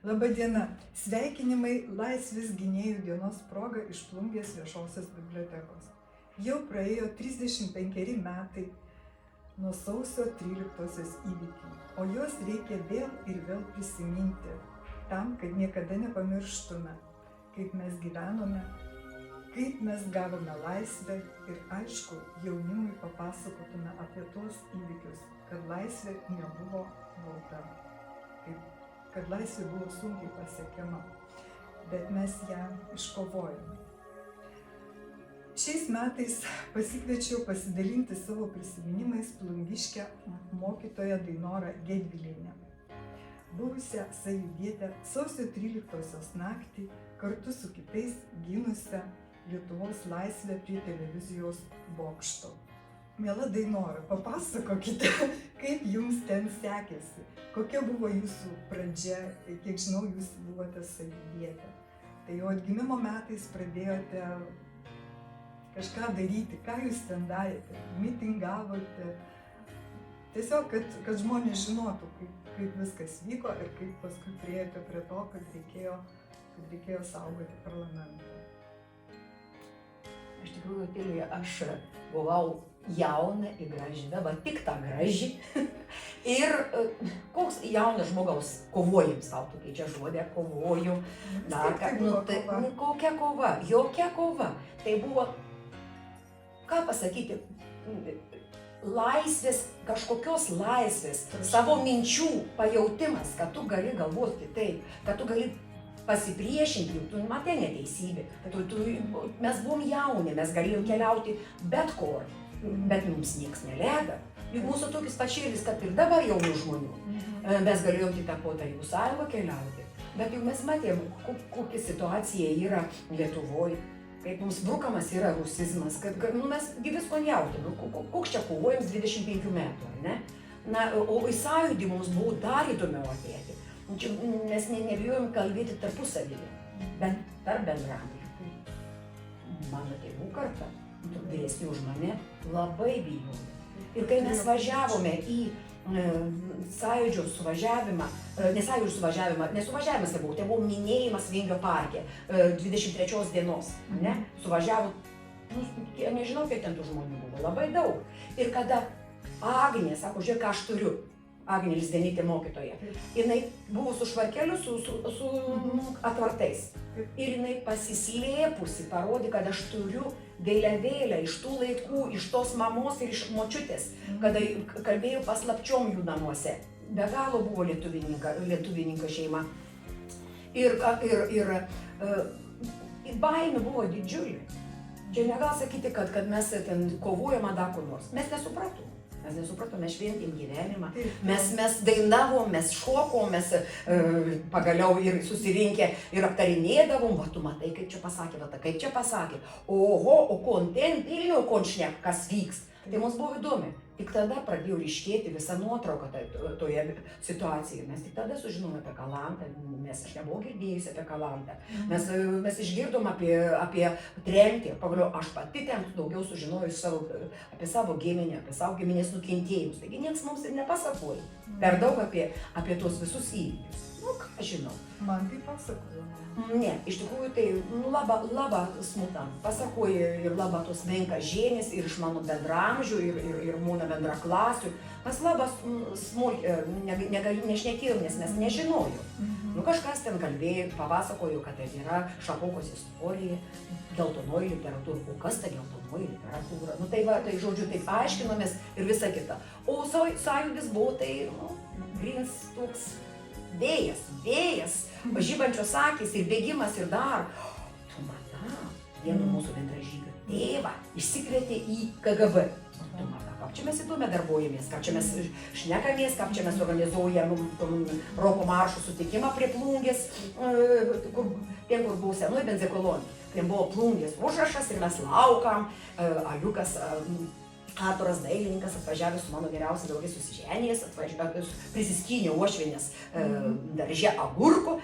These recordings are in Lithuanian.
Labą dieną. Sveikinimai Laisvės gynėjų dienos proga iš Plungės viešosios bibliotekos. Jau praėjo 35 metai nuo sausio 13-osios įvykių, o juos reikia vėl ir vėl prisiminti, tam, kad niekada nepamirštume, kaip mes gyvenome, kaip mes gavome laisvę ir, aišku, jaunimui papasakotume apie tuos įvykius, kad laisvė nebuvo valda, kad laisvė buvo sunkiai pasiekiama, bet mes ją iškovojome. Šiais metais pasikviečiau pasidalinti savo prisiminimais plungiškę mokytoją Dainorą Gedvilienę, buvusią sąjūdietę sausio 13-osios naktį kartu su kitais gynusią Lietuvos laisvę prie televizijos bokšto. Miela Dainora, papasakokite, kaip jums ten sekėsi, kokia buvo jūsų pradžia, kiek žinau, jūs buvote sąjūdietė. Tai jau atgimimo metais pradėjote kažką daryti, ką jūs ten darėte, mitingavote, tiesiog, kad žmonės žinotų, kaip viskas vyko ir kaip paskui priėjote prie to, kad reikėjo saugoti parlamentą. Iš tikrųjų, Tilija, aš buvau jauna ir graži, dabar tik ta graži. Ir koks jaunas žmogaus kovojim, sau tokia čia žodė, kovoju. Kokia kova, jokia kova. Tai buvo, ką pasakyti, laisvės, kažkokios laisvės, savo minčių pajautimas, kad tu gali galvoti kitaip, kad tu gali pasipriešinti, tu matė neteisybė. Mes buvom jauni, mes galėjom keliauti bet kur, bet mums nieks neleido. Juk mūsų tokius pačėlis, kad ir dabar jaunų žmonių. Mes galėjom tik po Tarybų Sąjungą keliauti. Bet juk mes matėm, kokia situacija yra Lietuvoje, kaip mums brukamas yra rusizmas, kad mes visko nejautėm. Koks čia kovojams 25 metų, ne? O į sąjūdį mums buvo dar įdomiau atėti. Mes nebijojom kalbėti tarpusavyje, bent tarp bendraamžių. Mano tėvų karta, vyresni už mane, labai bijojo. Ir kai mes važiavome į sąjūdžio suvažiavimą, nesuvažiavimas tai buvo minėjimas Vingio parke 23 dienos, ne? Suvažiavo, nežinau, kiek ten tų žmonių buvo, labai daug. Ir kada Agnė sako, žiūrėk, ką aš turiu, Agnė Lizdenytė mokytoja, jinai buvo su švarkeliu, su atvartais. Ir jinai pasislėpusi parodė, kad aš turiu vėliavėlę iš tų laikų, iš tos mamos ir iš močiutės, kada kalbėjau paslapčiom jų namuose. Be galo buvo lietuvininka šeima. Ir baimė buvo didžiulė. Čia negal sakyti, kad mes ten kovojom ar dar kur nors. Mes nesupratom. Mes šventėm gyvenimą, mes dainavom, mes šokom, mes pagaliau ir susirinkę ir aptarinėdavom, va tu matai, kaip čia pasakė, oho, o kon ten, Vilniau konšnek, kas vyks. Tai mums buvo įdomi. Tik tada pradėjo ryškėti visa nuotrauka toje situacijoje. Mes tik tada sužinome apie Kalantą, aš nebuvau girdėjusi apie Kalantą. Mes išgirdom apie tremtį, pagaliau aš pati ten daugiau sužinojau apie savo giminę, apie savo giminės nukentėjimus. Taigi nieks mums ir nepasakoja per daug apie tuos visus įvykius. Ką žinau. Man tai pasakojo. Ne, iš tikrųjų tai laba smutam. Pasakoja ir laba tos menka žienis ir iš mano bendramžių ir mūna bendraklasių. Mes laba nešnekėjom, nes mes nežinojom. Kažkas ten kalbėjo, papasakojo, kad tai yra Šapokos istorija, geltonoji literatūra. O kas ta geltonoji literatūra? Tai žodžiu, taip aiškinomės ir visa kita. O sąjūdis buvo tai, grins toks vėjas, žybančios akys ir bėgimas ir dar. Tu matai, vienu mūsų bendražygio tėvą išsikvietė į KGB. Tu matai, kaip čia mes įdomiai darbojamės, kaip čia mes šnekamės, kaip čia mes organizuojam roko maršų sutikimą prie Plungės, ten, kur buvo senoji benzekolonija. Ten buvo Plungės užrašas ir mes laukam, Aliukas Atoras dailininkas atvažiavęs su mano geriausia draugė susiženėjęs, prisiskynė uošvienės darže agurko,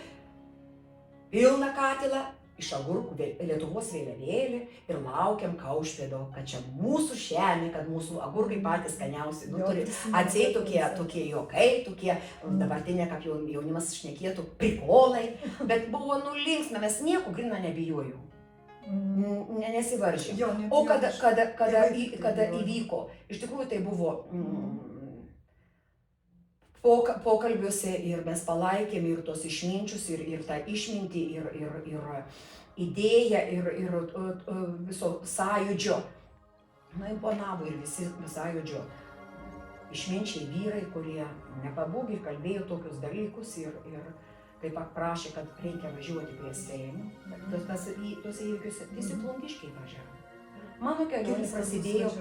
pilną katilą, iš agurkų Lietuvos vėliavėlį ir laukiam Kaušpėdo, kad čia mūsų žemė, kad mūsų agurkai patys skaniausi. Nu, turi atseit tokie juokai, tokie dabartinė, kaip jaunimas šnekėtų, prikolai, bet buvo linksma, mes nieko grina nebijojom. Nesivaržėm. O kada įvyko, iš tikrųjų tai buvo pokalbiuose ir mes palaikėm ir tos išminčius, ir tą išmintį, ir idėją, ir viso sąjūdžio. Na, imponavo ir visi sąjūdžio išminčiai vyrai, kurie nepabūgė ir kalbėjo tokius dalykus ir taip pat prašė, kad reikia važiuoti prie Seimo. Tuose įvykiuose visi Plungiškiai važiavo. Mano kelionė prasidėjo,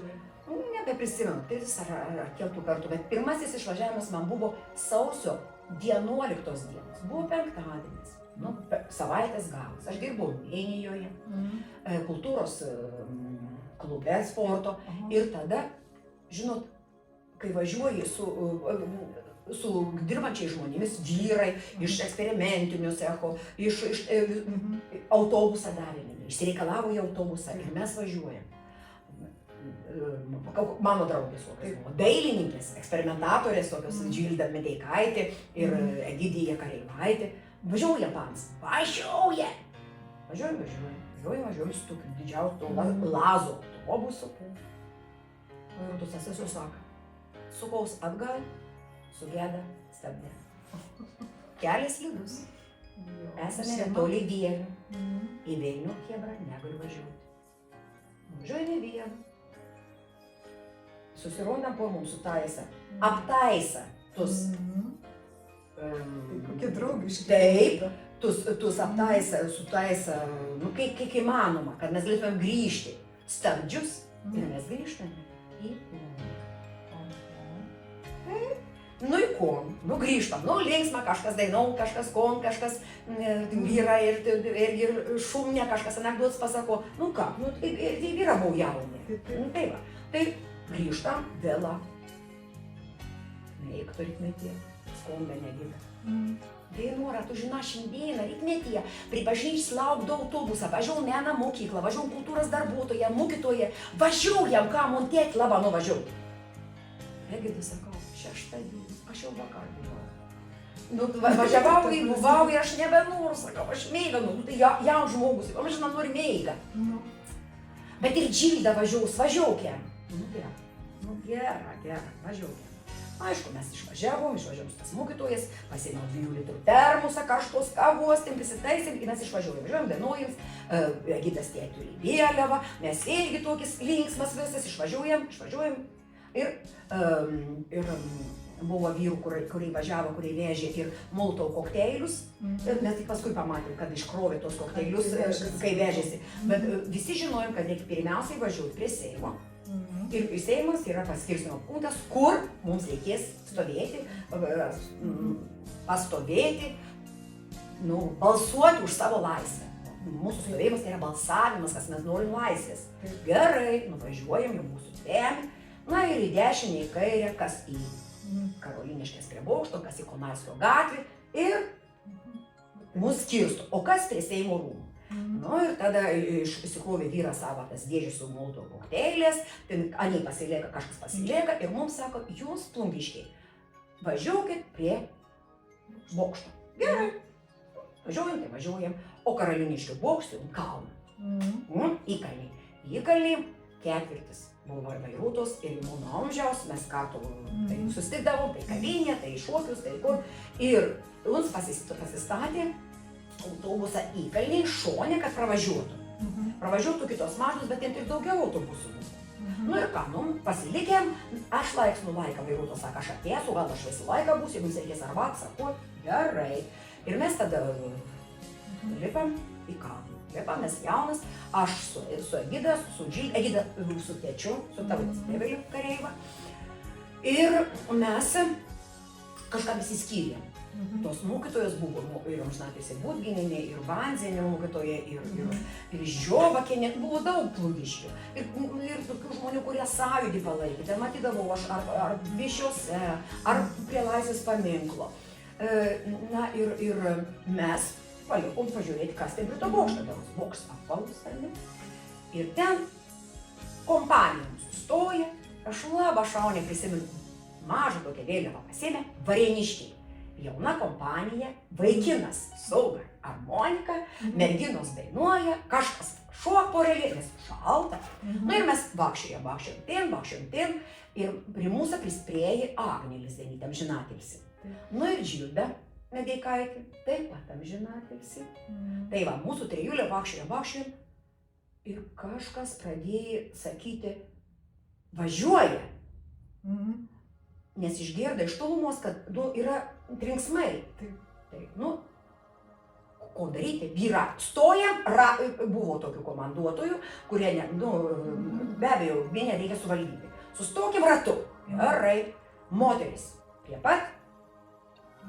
nebeprisimenu, 3 ar keltų kartų, bet pirmasis išvažiavimas man buvo sausio 11 dienos. Buvo penktadienis, savaitės galas. Aš dirbau Mėnijoje, kultūros klube sporto ir tada, žinot, kai važiuoji su dirbančiais žmonėmis, vyrai iš eksperimentinių cecho, iš autobusą davė mane, išsireikalavo į autobusą ir mes važiuojam. Mano draugės tokios buvo, dailininkės, eksperimentatorės tokios, Džilda Medeikaitė ir Egidija Kareivaitė. Važiuoja Japans, važiuoja su tokiu didžiausiu Lazo autobusu. Ir tu sesės sako, sukaus atgal, sugeda stabdė. Kelias slidus. Esame netoli Vievio. Į Vilnių chebra negali važiuoti. Važiuojame Vievį. Susirondam po mūsų taisą. Aptaisą. Tus. Kokie draugiški. Taip. Tus aptaisą, sutaisą, kiek įmanoma, kad mes galėtumėm grįžti. Stabdžius. Ir mes grįžtame į Vilnių. Nu į kon, grįžtam, linksma, kažkas dainau, kažkas kon, kažkas vyra ir šumne, kažkas anekdotas pasako. Ir vyra buvo jaunė. Tai va, tai grįžtam, vėla. Neik turit metė, skonda negida. Dainora, tu žinai, šiandieną rytmetyje pripažinys laukdo autobusą, važiuojam meną mokyklą, važiuojam kultūros darbuotoją, mokytoją, važiuojam, ką man tėt labą nuvažiuoti. Egidus sakau, 6 dienos, aš jau vakar buvau. Važiavau į buvau ir aš nebenoriu, sakau, aš mėganu, tai jaun žmogus, o žinoma, nori mėgą. Bet ir Džilda važiuok jam. Gera, važiuok jam. Aišku, mes išvažiavom su tas mokytojas, pasiėmiau 2 litrų termosą, karštos kavos, prisitaisėm ir mes išvažiuojam. Važiuojam Benojams, Gidas tėti turi vėliavą, mes irgi tokis linksmas visas, išvažiuojam. Ir buvo vyrų, kurie važiavo, kurie vežė ir Molotov kokteilius. Ir mes tik paskui pamatėm, kad iškrovė tos kokteilius, kai vežėsi. Bet visi žinojom, kad reikia pirmiausiai važiuoti prie Seimo. Ir Seimas yra paskirstymo punktas, kur mums reikės stovėti, pastovėti, balsuoti už savo laisvę. Mūsų stovėjimas tai yra balsavimas, kas mes norim laisvės. Gerai, nuvažiuojam į mūsų žemę. Na ir į dešinę, į kairę, kas į Karoliniškės prie bokšto, kas į Konarskio gatvę ir mus skirsto. O kas prie Seimo rūmų? Ir tada įsikrovė vyras savo tas dėžės su Molotov kokteilės, anei pasilieka, kažkas pasilieka ir mums sako, jūs Plungiškiai, važiuokit prie bokšto. Gerai, važiuojam, o Karoliniškių bokštų kalną. Įkalniai, ketvirtis buvo vairuotos ir jaunų amžiaus, mes kartu susitikdavom, tai kavinė, tai šokius, tai kur. Ir mums pasistatė autobusą įkalniai šone, kad pravažiuotų. Pravažiuotų kitos mašinos, bet ten tik daugiau autobusų buvo. Ir ką, pasilikėm, aš laiksnų laiką vairuotos, sako, aš atėsiu, gal aš visą laiką būsiu, jeigu jums reikės arbat, sako, gerai. Ir mes tada lipam į kalną. Lipam, mes jaunas, aš su Egida, su Džilda, su tėčiu, su tavo tėveliu Kareiva. Ir mes kažką visi skyrėm. Tos mokytojos buvo, ir amžinatilsį Budginienė, ir Vanzienė mokytoja, ir Žiobakienė, buvo daug Plungiškių. Ir tokių žmonių, kurie sąjūdį palaikė. Ten matydavau aš ar Višiuose, ar prie Laisvės paminklo. Na ir mes palikom pažiūrėti, kas ten prie to bokšto daros. Bokštas apvalus, ar ne? Ir ten kompanija mūsų stoja, aš labai šauniai prisimenu, mažą tokią vėliavą pasėmė, varėniškiai. Jauna kompanija, vaikinas sauga harmonika, merginos dainuoja, kažkas šokporelė, nes šalta. Nu ir mes bakščiojom ten, ir prie mūsų prisprieji Agnė Lizdenytė, amžinatilsį. Nu ir Džilda Medeikaitė, taip pat amžinatilsį. Tai va, mūsų trijulė bakščiojom, ir kažkas pradėjo sakyti, važiuoja. Nes išgirda iš tolumos, kad yra trinksmai. Tai, ko daryti? Vyra stojam, buvo tokių komanduotojų, kurie, be abejo, vieną reikia suvaldyti. Sustokim ratu. Gerai. Moteris prie pat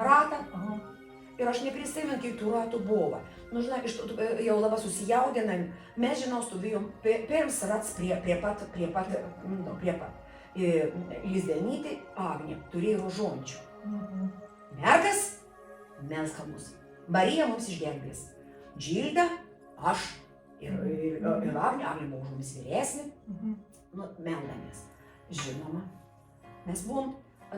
ratą. Ir aš neprisimenu, kiek tų ratų buvo. Nu, žinai, jau labai susijaudinam, mes, žinau, stovėjom pirms rats prie pat. Lizdenytė Agnė turėjo rožončių. Mergas melskamus. Marija mums išgelbės. Džilda, aš ir Agnė buvo už mumis vyresnė. Meldamės. Žinoma, mes buvom,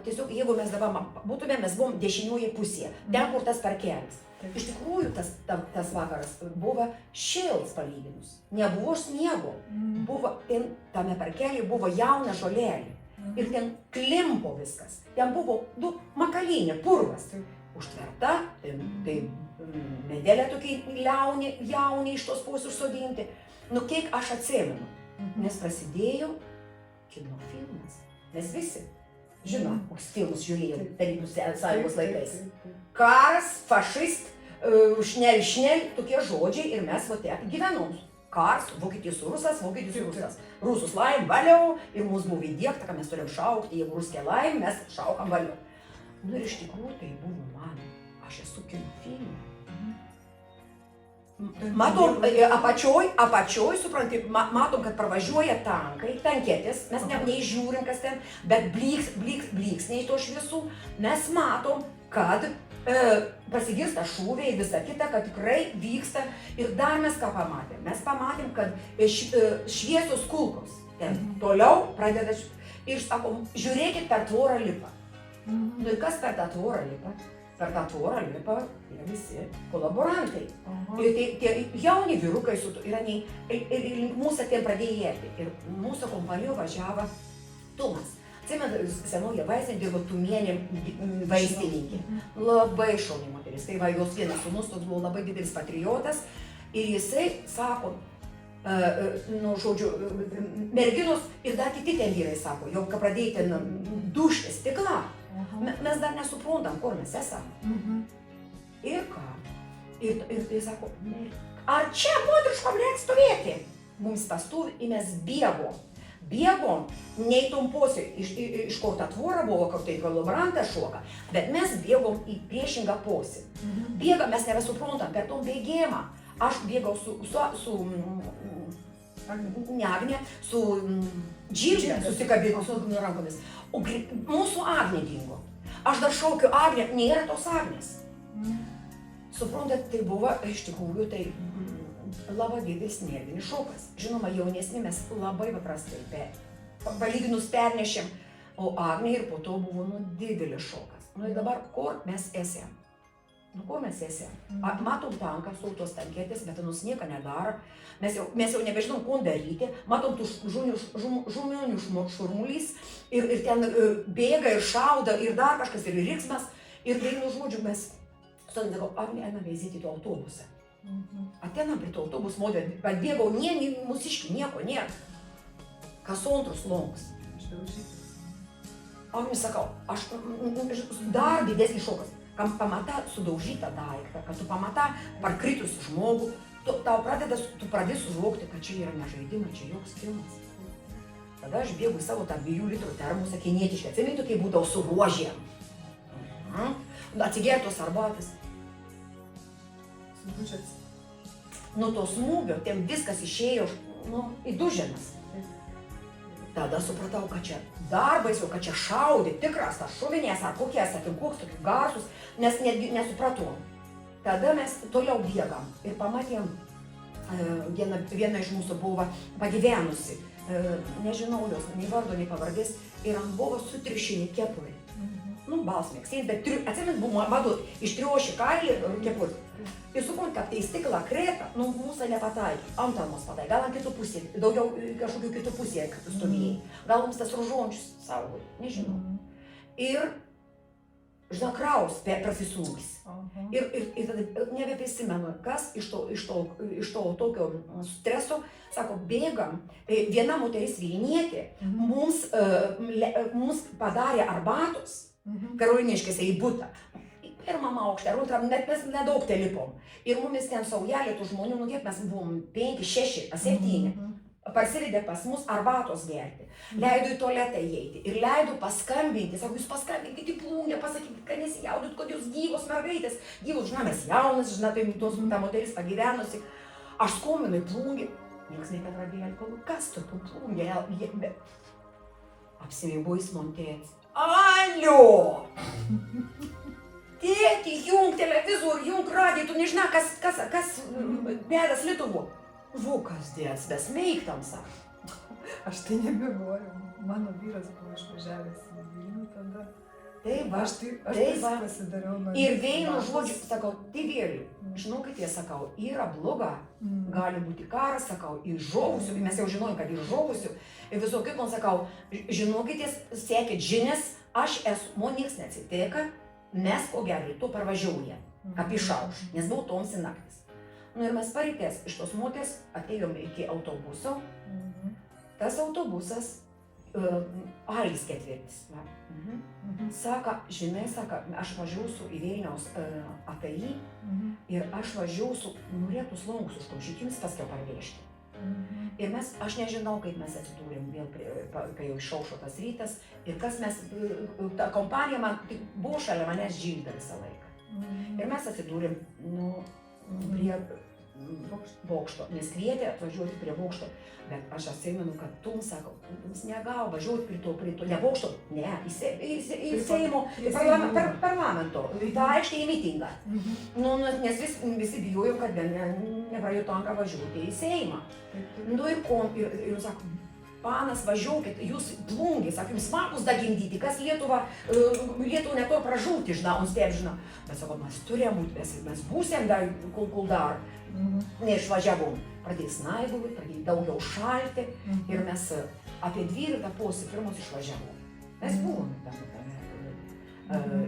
tiesiog jeigu mes dabar būtume, mes buvom dešinioje pusėje, ten kur tas parkelis. Iš tikrųjų, tas vakaras buvo šėls palyginus. Nebuvo sniego. Buvo tame parkelį buvo jauna žolelė. Ir ten klimpo viskas. Ten buvo makalinė, purvas. Užtverta, tai medelė tokie jauni iš tos pusės užsodinti. Nu, kiek aš atsimenu, nes prasidėjo kino filmas. Mes visi, žinoma, koks filmus žiūrėjom Tarybų sąjungos laikais. Karas, fašist, šnel, tokie žodžiai ir mes va tiek gyvenom. Karas, Vokietijos rusas. Rusus laim, valiau, ir mums buvo įdiegta, kad mes turim šaukti, jeigu ruskė laim, mes šaukam valiau. Nu ir iš tikrųjų tai buvo man. Aš esu kino filme. Matom, apačioj, supranti, matom, kad pravažiuoja tankai, tanketės, mes neįžiūrim, kas ten, bet blyksniai to šviesų, mes matom, kad pasigirsta šūviai, visa kita, kad tikrai vyksta. Ir dar mes ką pamatėm? Mes pamatėm, kad šviesios kulkos ten toliau pradeda ir sakom, žiūrėkit, per tvorą lipa. Nu ir kas per tą tvorą lipa? Per tą tvorą lipa yra visi kolaborantai. Ir tie jauni vyrukai yra ir link mūsų ten pradėjo jėti. Ir mūsų kompanijoje važiavo Tumas. Atsimenu, senoje vaistinė dirbo Tumienė vaistininkė. Labai šauni moteris. Tai va, jos vienas sūnus toks buvo labai didelis patriotas. Ir jisai sako, žodžiu, merginos ir dar kiti ten vyrai sako, jau kai pradėjai ten dušti stiklą, mes dar nesuprantam, kur mes esam. Ir ką? Ir tai sako, ar čia moteriškom reikia stovėti? Mums pastovi ir mes bėgom, nei tom posė, iš kur ta tvora buvo, kur tai kolaborantas šoka, bet mes bėgom į priešingą posę. Bėgam, mes nebesuprantam, per tom bėgėjimą. Aš bėgau su Agnė, su Džilda, susikabinau su rankomis. O mūsų Agnė dingo. Aš dar šaukiu Agnė, nėra tos Agnės. Suprantat, tai buvo iš tikrųjų tai labai didelis nervinis šokas. Žinoma, jaunesni mes labai paprastai palyginus pernešėm, o Agnė ir po to buvo didelis šokas. Nu ir dabar, kur mes esam? Matom tanką, sautos tanketės, bet nus nieko nedaro. Mes jau nebežinom, ko daryti. Matom tų žumionių šurmulys ir ten bėga ir šauda ir dar kažkas ir riksmas. Ir vienu žodžiu mes sakau, Agnė, einame įzėti į autobusą. Ateinam prie to autobus modelį, atbėgau, mūsiškių, nieko nėra. Kas antrus longus. Agnė sakau, aš dar didesnis šokas. Kam pamata sudaužytą daiktą, kad tu pamata parkritus žmogų, tu pradedi suvokti, kad čia yra ne žaidimas, čia joks filmas. Tada aš bėgu į savo tą 2 litrų termosą kinietišką, atsimintų, kai būdavo su rožėm. Atsigertos arbatas. Nuo to smūgio, ten viskas išėjo į duženas. Tada supratau, kad čia dar baisiau, kad čia šaudė tikras tas šuvinės ar kokias, koks tokius garsus, nes netgi nesupratom. tada mes toliau bėgam ir pamatėm, viena iš mūsų buvo pagyvenusi, nežinau jos, nei vardo, nei pavardės, ir ant buvo sutriušinį kepurį. Nu, balsmėksės, bet atsimint buvo, matot, ištriuoši kailį kepurį. Ir suprantu, kad tai stiklą krėta, nu, mūsų nepataikė, ant mus pataikė, gal ant kitų pusė, daugiau kažkokių kitų pusėje stovėjai, gal mums tas rožončius saugojo, nežinau. Ir žakraus prasisūgis. Ir tada nebeprisimenu, kas iš to tokio streso, sako, bėgam, viena moteris Vilnietė mums padarė arbatos, Karoliniškėse į butą. Pirmam aukšte, ar antram, net mes nedaug telipom. Ir mumis ten saujelė tų žmonių, nu kiek mes buvom, 5, 6, 7, parsivedė pas mus arbatos gerti. Leido į tualetą įeiti ir leido paskambinti. Sako, jūs paskambinkite į Plungę, pasakykite, kad nesijaudit, kad jūs gyvos mergaitės. Gyvos, žinoma, mes jaunas, žinoma, tai ta moteris pagyvenusi. Aš skambinu į Plungę, niekas nepradėjo, kalbu, kas tu Plungė? Apsimėgo jis man tėtis. Alio! Tėti, jung televizorių, jung radiją, tu nežinai, kas dėdas Lietuvo. Vukas dėdas, besmeigtam, sako. Aš tai nebėgoju. Mano vyras buvo išvažiavęs į Vilnių tada. Taip, Aš pasidariau. Ir vienu žodžiu, sakau, tėvėliu, žinokite, sakau, yra bloga, gali būti karas, sakau, ir žuvusių, mes jau žinojom, kad ir žuvusių, ir visokių, man sakau, žinokite, sekit žinias, aš esu, man nieks neatsiteka, mes ko gerai, tu parvažiauja, apišauš, nes buvo tomsi naktis. Nu ir mes parytės iš tos moters atėjom iki autobuso, tas autobusas, Alis 4. Saka, žinai, saka, aš važiuosiu į Vilniaus ATI ir aš važiuosiu, norėtus langus už komšitims paskiau parvežti. Ir aš nežinau, kaip mes atsidūrėm vėl, kai jau išaušo tas rytas ir kas mes, ta kompanija man, buvo šalia manęs Žilda visą laiką. Ir mes atsidūrėm, prie bokšto, nes kvietė atvažiuoti prie bokšto, bet aš atsimenu, kad Tums sako, Tums negavo važiuoti prie to, ne bokšto, ne, į Seimo, parlamento, į tą aikštę į mitingą. Nes visi bijojom, kad nepradėjo tanką važiuoti į Seimą. Nu ir sako, panas, važiuokit, jūs Plungė, sako, jums smagus dagimdyti, kas Lietuvą ne to pražūti, žinau, uns taip, žinau. Bet sako, mes turėjom būti, mes būsėm dar, kol dar neišvažiavom. Pradėjo snaigulį, pradėjo daugiau šalti ir mes apie 12 posį pirmus išvažiavom. Mes buvome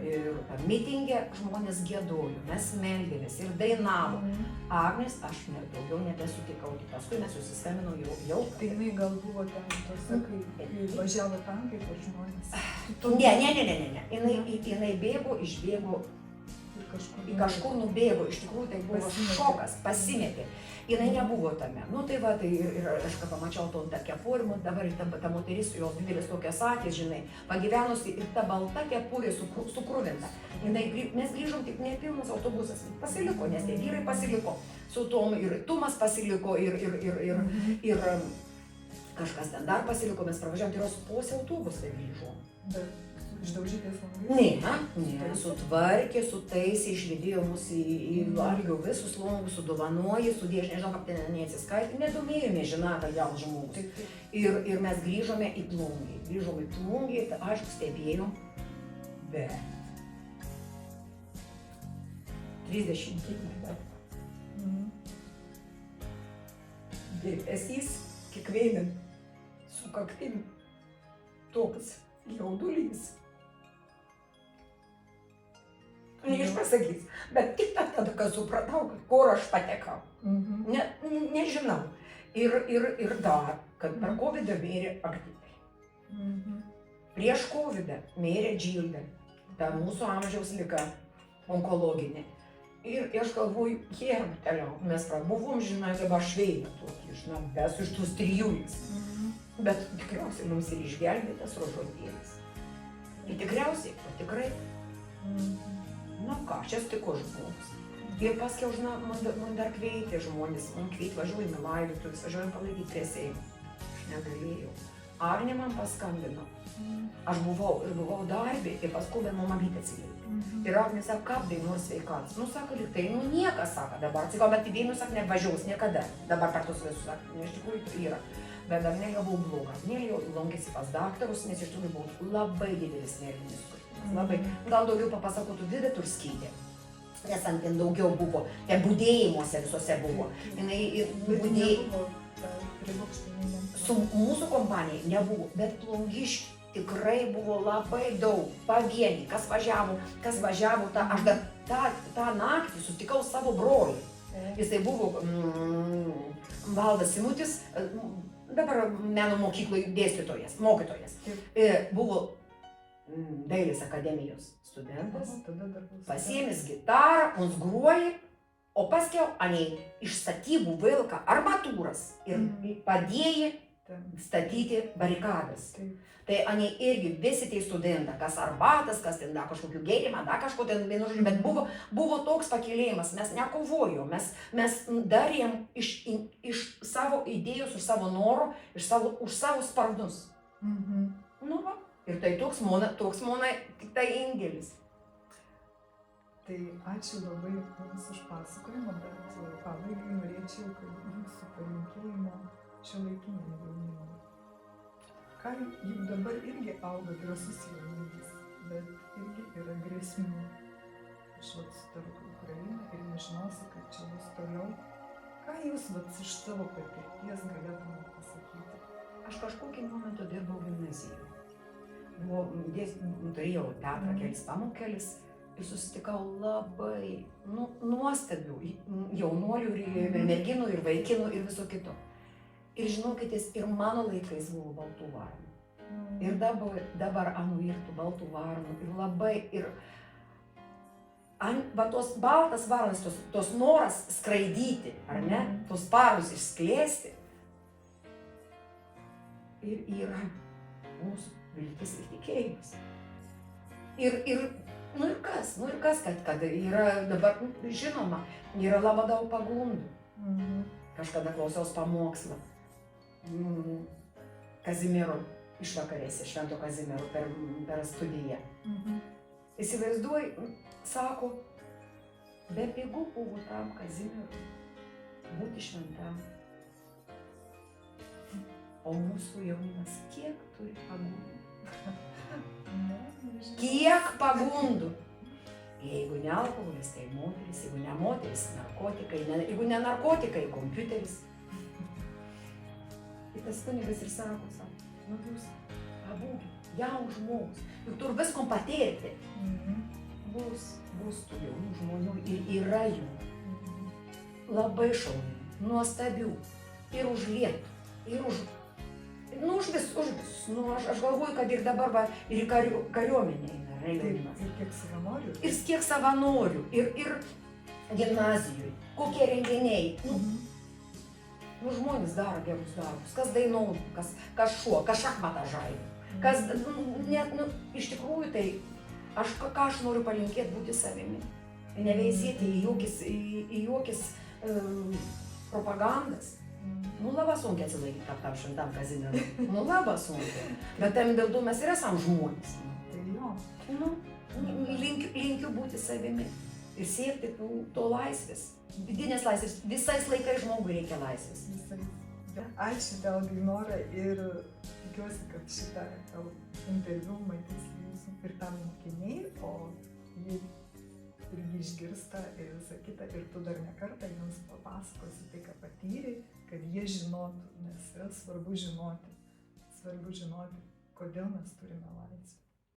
ir mitingė žmonės giedojo, mes meldėmės ir dainavom. Agnės aš daugiau nebesutikau, paskui mes susiskambinau jau. Tai jinai gal buvo ten tose, kai važiavo tankai per žmonės? Ne. Jinai išbėgo į kažkur nubėgo, iš tikrųjų tai buvo šokas, pasimetė. Jinai nebuvo tame. Nu tai va, tai ir aš ką pamačiau to kepurį, dabar ta moteris, jos didelis tokias akis, žinai, pagyvenusi ir ta balta kepurė sukruvinta. Mes grįžom tik nepilnas autobusas, pasiliko, nes tie vyrai pasiliko su tom ir Tumas pasiliko ir kažkas ten dar pasiliko, mes pravažiavom, tai jos posė autobusai grįžom. Bet išdaužytais langais? Ne, sutvarkė, sutaisė, išlydėjo mus į valgio visus langus, sudovanojo, sudėjo, aš nežinau, kaip ten neatsiskaitė, nedomėjome, žinau, kad jaunas žmogus. Ir mes grįžome į Plungę, aišku, stebėjom, bet 30 metų. Dėmesys kiekvienam sukaktim toks jaudulys. Neišpasakys, bet tik tada, kai supratau, kur aš patekau. Nežinau. Ir dar, kad per COVID mirė aktyviai. Prieš COVID mirė Žilda, ta mūsų amžiaus liga onkologinė. Ir aš galvoju, toliau, mes prabuvom, žinai, dabar šveina tokį, žinai, mes iš tus 3. Bet tikriausiai mums ir išgelbėtas rožodėlis. Ir tikriausiai, o tikrai, na ką, čia stiko žmogus. Ir paskiau, žinai, man dar kveitė žmonės, man kveitė, važiuojame laidotuves, važiuojame palaikyti prie Seimo. Aš negalėjau. Agnė man paskambino. Aš buvau darbė ir paskui mama mamytė atsiliepė. Ir Agnė sako, kaip dainuos sveikatas. Nu, sako, lyg tai, nu, niekas, sako, dabar. Sakau, bet į Vilnių, sako, nevažiuos niekada. Dabar per tos visus, sako, iš tikrųjų yra. Bet dar Nelė buvo bloga. Nelė jau lankėsi pas daktarus, nes iš tikrųjų buvo labai didelis nervinis sukrėtimas. Labai. Gal daugiau papasakotų Vida Turskytė. Nes ant ten daugiau buvo, ten budėjimuose visose buvo. Jinai budėjo. Su mūsų kompanija nebuvo, bet Plungiškių tikrai buvo labai daug. Pavieniai, kas važiavo, aš dar tą naktį sutikau savo brolį. Jisai buvo Valdas Simutis, dabar meno mokykloje dėstytojas, mokytojas. Buvo Dailės akademijos studentas, pasiėmęs gitarą, mums groja, o paskiau anei iš statybų vilka armatūras ir padėjo statyti barikadas. Tai anei irgi visi tie studentai, kas arbatas, kas ten da kažkokių gėrimą, da kažko ten vienu žodžiu, bet buvo toks pakėlėjimas, mes nekovojom, mes darėm iš savo idėjos, iš savo norų, už savo sparnus. Nu va, ir tai toks mano tik tai indėlis. Tai ačiū labai Jums už pasakojimą, bet pabaigai norėčiau, kad Jūsų palinkėjimo šiuolaikiniam jaunimui. Juk dabar irgi auga drąsus jaunimas, bet irgi yra grėsmių. Aš sutarku Ukrainą ir nežinosiu, kaip čia bus toliau. Ką Jūs iš savo patirties galėtumėte pasakyti? Aš kažkokį momentą dirbau gimnazijoje. Turėjau teatrą kelis pamokėlis ir susitikau labai nuostabių jaunuolių ir merginų ir vaikinų ir viso kito. Ir žinokitės, ir mano laikais buvo baltų varnų. Ir dabar anų ir tų baltų varnų. Ir labai, va tos baltas varnas, tos noras skraidyti, ar ne, tos parus išskleisti. Ir yra mūsų viltis ir tikėjimas. Nu ir kas, kad yra dabar, žinoma, yra labai daug pagundų. Kažkada klausiaus pamokslą Kazimiero išvakarėse, Švento Kazimiero per studiją. Įsivaizduoju, sako, bepigu buvo tam Kazimierui būti šventam. O mūsų jaunimas kiek turi pagundų? Kiek pagundų? Jeigu ne alkoholis, tai moteris, jeigu ne moteris, narkotikai, jeigu ne narkotikai, kompiuteris. Ir tas kunigas ir sako, nu jūs pabūkit, jaunas žmogus, juk tur viskom patirti. Bus tų jaunų žmonių ir yra jų. Labai šaunių, nuostabių, ir už Lietuvą, ir už visus. Aš galvoju, kad ir dabar va, ir kariuomenė eina jaunimas. Ir kiek savanorių. Ir kiek savanorių, ir gimnazijoje, kokie renginiai. Žmonės daro gerus darbus, kas dainuoja, kas šuo, kas šachmatą žaidžia. Iš tikrųjų tai, ką aš noriu palinkėti būti savimi. Neveizėti į jokias propagandas. Labai sunkiai atsilaikyti tam šventam Kazimierui. Labai sunkiai. Bet dėl to mes ir esam žmonės. Tai jo. Linkiu būti savimi ir siekti to laisvės. Vidinės laisvės. Visais laikais žmogui reikia laisvės. Ačiū tau, Dainora, ir tikiuosi, kad šitą interviu matys jūsų ir tam mokiniai, o jie irgi išgirsta ir visą kitą, ir tu dar ne kartą jiems papasakosi tai, ką patyrei, kad jie žinotų, nes yra svarbu žinoti, kodėl mes turime laisvę.